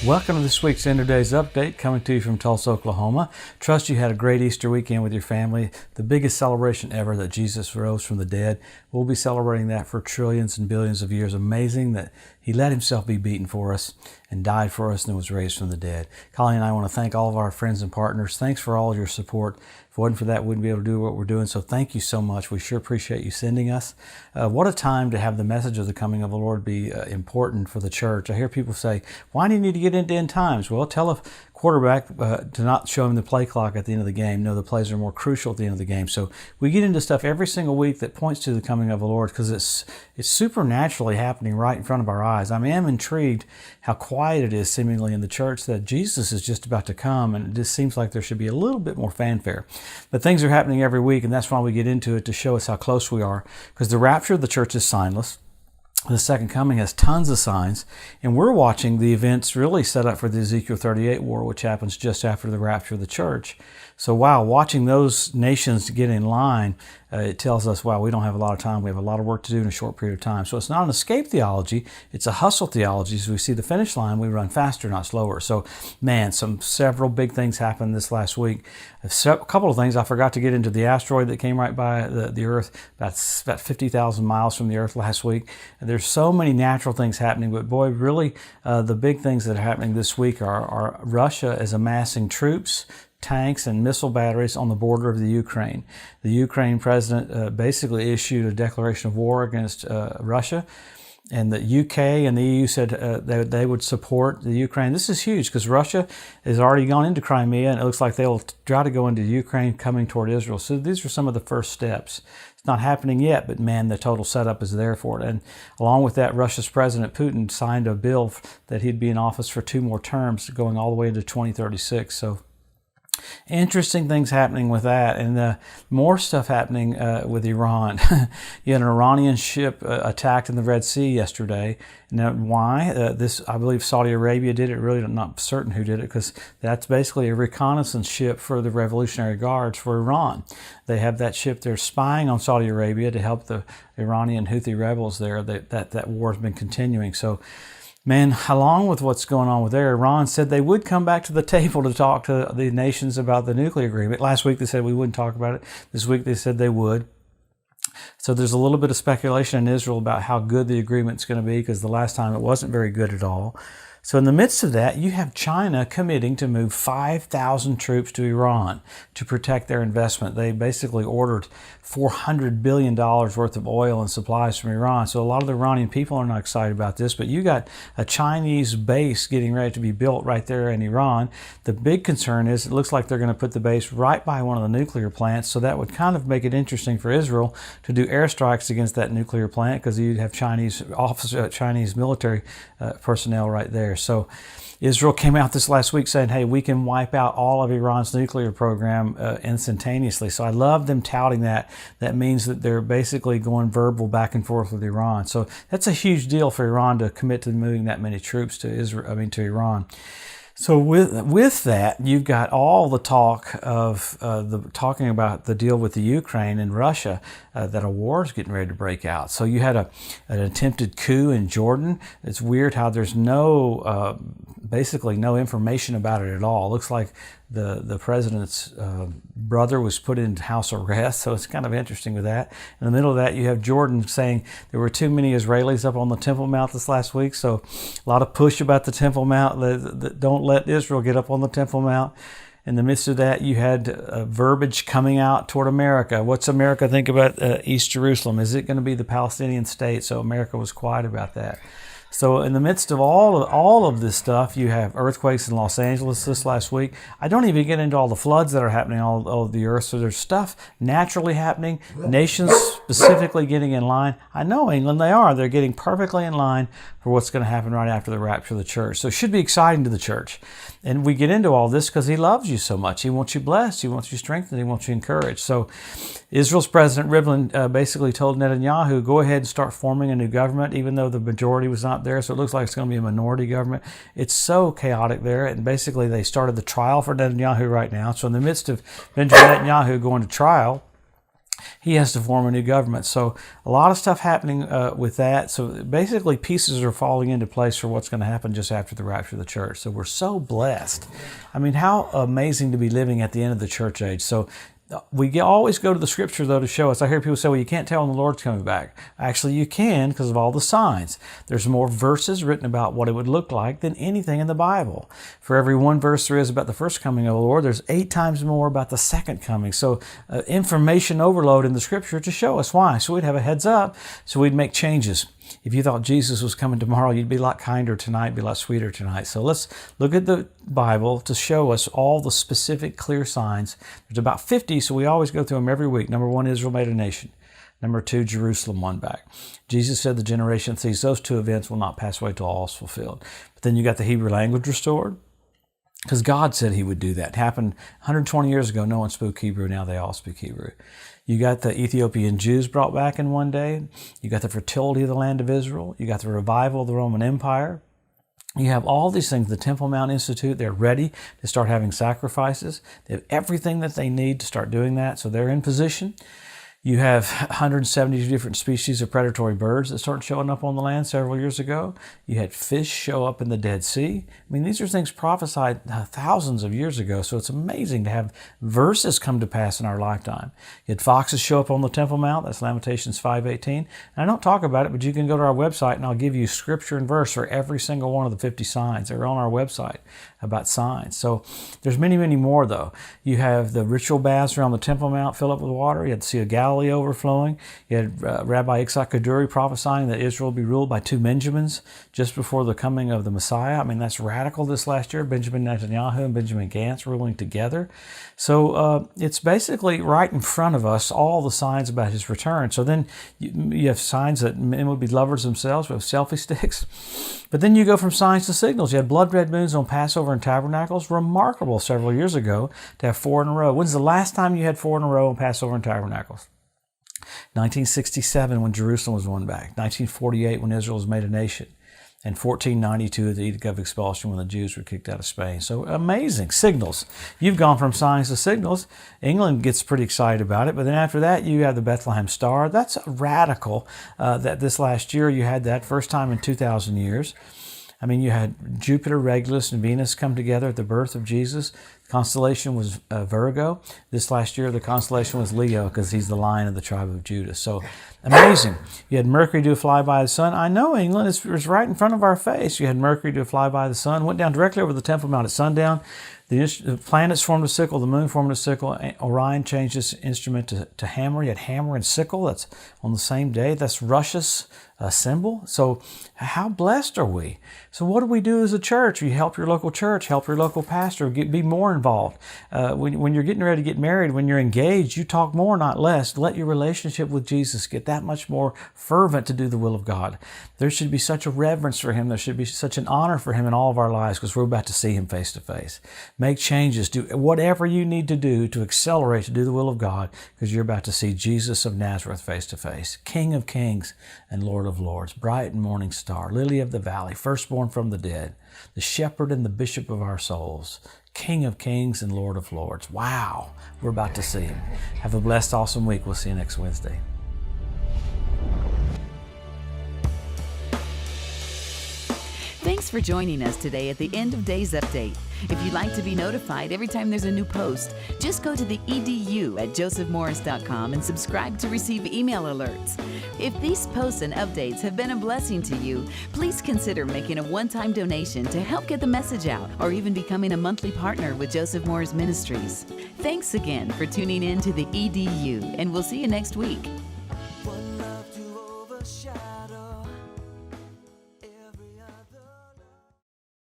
Welcome to this week's End of Days Update, coming to you from Tulsa, Oklahoma. Trust you had a great Easter weekend with your family, the biggest celebration ever that Jesus rose from the dead. We'll be celebrating that for trillions and billions of years. Amazing that He let Himself be beaten for us and died for us and was raised from the dead. Colleen and I want to thank all of our friends and partners. Thanks for all your support. If it wasn't for that, we wouldn't be able to do what we're doing. So thank you so much. We sure appreciate you sending us. What a time to have the message of the coming of the Lord be important for the church. I hear people say, why do you need to get into end times? Well, tell a quarterback to not show him the play clock at the end of the game. No, the plays are more crucial at the end of the game. So we get into stuff every single week that points to the coming of the Lord because it's supernaturally happening right in front of our eyes. I am intrigued how quiet it is seemingly in the church that Jesus is just about to come, and it just seems like there should be a little bit more fanfare. But things are happening every week, and that's why we get into it, to show us how close we are, because the rapture of the church is signless. The second coming has tons of signs, and we're watching the events really set up for the Ezekiel 38 war, which happens just after the rapture of the church. So wow, watching those nations get in line, it tells us, wow, we don't have a lot of time. We have a lot of work to do in a short period of time. So it's not an escape theology. It's a hustle theology. As we see the finish line, we run faster, not slower. So man, several big things happened this last week. A couple of things. I forgot to get into the asteroid that came right by the Earth, about 50,000 miles from the Earth last week. And there's so many natural things happening, but boy, really the big things that are happening this week are Russia is amassing troops, tanks, and missile batteries on the border of the Ukraine. The Ukraine president basically issued a declaration of war against Russia, and the UK and the EU said they would support the Ukraine. This is huge because Russia has already gone into Crimea, and it looks like they'll try to go into Ukraine coming toward Israel. So these are some of the first steps. It's not happening yet, but man, the total setup is there for it. And along with that, Russia's President Putin signed a bill that he'd be in office for 2 more terms, going all the way into 2036. So interesting things happening with that, and more stuff happening with Iran. You had an Iranian ship attacked in the Red Sea yesterday. Now, why? I believe Saudi Arabia did it. Really not certain who did it, because that's basically a reconnaissance ship for the Revolutionary Guards for Iran. They have that ship there spying on Saudi Arabia to help the Iranian Houthi rebels there. That war has been continuing. So man, along with what's going on with there, Iran said they would come back to the table to talk to the nations about the nuclear agreement. Last week they said we wouldn't talk about it. This week they said they would. So there's a little bit of speculation in Israel about how good the agreement's going to be, because the last time it wasn't very good at all. So in the midst of that, you have China committing to move 5,000 troops to Iran to protect their investment. They basically ordered $400 billion worth of oil and supplies from Iran. So a lot of the Iranian people are not excited about this, but you got a Chinese base getting ready to be built right there in Iran. The big concern is it looks like they're going to put the base right by one of the nuclear plants, so that would kind of make it interesting for Israel to do airstrikes against that nuclear plant, because you'd have Chinese military personnel right there. So Israel came out this last week saying, hey, we can wipe out all of Iran's nuclear program instantaneously. So I love them touting that. That means that they're basically going verbal back and forth with Iran. So that's a huge deal for Iran to commit to moving that many troops to to Iran. So with that, you've got all the talk of talking about the deal with the Ukraine and Russia, that a war is getting ready to break out. So you had an attempted coup in Jordan. It's weird how there's basically no information about it at all. It looks like the president's brother was put into house arrest, so it's kind of interesting with that. In the middle of that, you have Jordan saying there were too many Israelis up on the Temple Mount this last week, so a lot of push about the Temple Mount. Don't let Israel get up on the Temple Mount. In the midst of that, you had verbiage coming out toward America. What's America think about East Jerusalem? Is it going to be the Palestinian state? So America was quiet about that. So in the midst of all of this stuff, you have earthquakes in Los Angeles this last week. I don't even get into all the floods that are happening all over the earth. So there's stuff naturally happening, nations specifically getting in line. I know England, they're getting perfectly in line for what's going to happen right after the rapture of the church. So it should be exciting to the church. And we get into all this because He loves you so much. He wants you blessed. He wants you strengthened. He wants you encouraged. So Israel's President Rivlin basically told Netanyahu, go ahead and start forming a new government, even though the majority was not there. So it looks like it's going to be a minority government. It's so chaotic there. And basically they started the trial for Netanyahu right now. So in the midst of Benjamin Netanyahu going to trial, he has to form a new government. So a lot of stuff happening with that. So basically pieces are falling into place for what's going to happen just after the rapture of the church. So we're so blessed. I mean, how amazing to be living at the end of the church age. So we always go to the scripture, though, to show us. I hear people say, well, you can't tell when the Lord's coming back. Actually, you can, because of all the signs. There's more verses written about what it would look like than anything in the Bible. For every one verse there is about the first coming of the Lord, there's 8 times more about the second coming. So information overload in the scripture to show us why. So we'd have a heads up, so we'd make changes. If you thought Jesus was coming tomorrow, you'd be a lot kinder tonight, be a lot sweeter tonight. So let's look at the Bible to show us all the specific clear signs. There's about 50, so we always go through them every week. Number 1, Israel made a nation. Number 2, Jerusalem won back. Jesus said the generation that sees those 2 events will not pass away till all is fulfilled. But then you got the Hebrew language restored, because God said he would do that. It happened 120 years ago. No one spoke Hebrew. Now they all speak Hebrew. You got the Ethiopian Jews brought back in one day. You got the fertility of the land of Israel. You got the revival of the Roman Empire. You have all these things. The Temple Mount Institute, they're ready to start having sacrifices. They have everything that they need to start doing that, so they're in position. You have 170 different species of predatory birds that started showing up on the land several years ago. You had fish show up in the Dead Sea. I mean, these are things prophesied thousands of years ago, so it's amazing to have verses come to pass in our lifetime. You had foxes show up on the Temple Mount. That's Lamentations 5:18. And I don't talk about it, but you can go to our website and I'll give you scripture and verse for every single one of the 50 signs. They're on our website about signs. So there's many, many more, though. You have the ritual baths around the Temple Mount fill up with water. You had the Sea of Galilee overflowing. You had Rabbi Yitzhak Kaduri prophesying that Israel will be ruled by 2 Benjamins just before the coming of the Messiah. I mean, that's radical this last year. Benjamin Netanyahu and Benjamin Gantz ruling together. So it's basically right in front of us, all the signs about his return. So then you have signs that men would be lovers themselves. We have selfie sticks. But then you go from signs to signals. You had blood red moons on Passover and Tabernacles. Remarkable several years ago to have 4 in a row. When's the last time you had 4 in a row on Passover and Tabernacles? 1967 when Jerusalem was won back. 1948 when Israel was made a nation. And 1492 the Edict of Expulsion when the Jews were kicked out of Spain. So amazing. Signals. You've gone from signs to signals. England gets pretty excited about it. But then after that, you have the Bethlehem Star. That's radical that this last year you had that first time in 2,000 years. I mean, you had Jupiter, Regulus, and Venus come together at the birth of Jesus. The constellation was Virgo. This last year, the constellation was Leo because he's the lion of the tribe of Judah. So amazing. You had Mercury do a flyby the sun. I know England is right in front of our face. You had Mercury do a flyby the sun. Went down directly over the Temple Mount at sundown. The planets formed a sickle. The moon formed a sickle. Orion changed his instrument to hammer. You had hammer and sickle. That's on the same day. That's Russia's symbol. So how blessed are we? So what do we do as a church? You help your local church, help your local pastor, be more involved. When you're getting ready to get married, when you're engaged, you talk more, not less. Let your relationship with Jesus get that much more fervent to do the will of God. There should be such a reverence for him. There should be such an honor for him in all of our lives because we're about to see him face to face. Make changes. Do whatever you need to do to accelerate to do the will of God because you're about to see Jesus of Nazareth face to face. King of kings and Lord of lords, bright and morning star, lily of the valley, firstborn from the dead, the shepherd and the bishop of our souls, King of kings and Lord of lords. Wow, we're about to see him. Have a blessed, awesome week. We'll see you next Wednesday. Thanks for joining us today at the End of Days Update. If you'd like to be notified every time there's a new post, just go to the EDU at josephmorris.com and subscribe to receive email alerts. If these posts and updates have been a blessing to you, please consider making a one-time donation to help get the message out or even becoming a monthly partner with Joseph Morris Ministries. Thanks again for tuning in to the EDU, and we'll see you next week.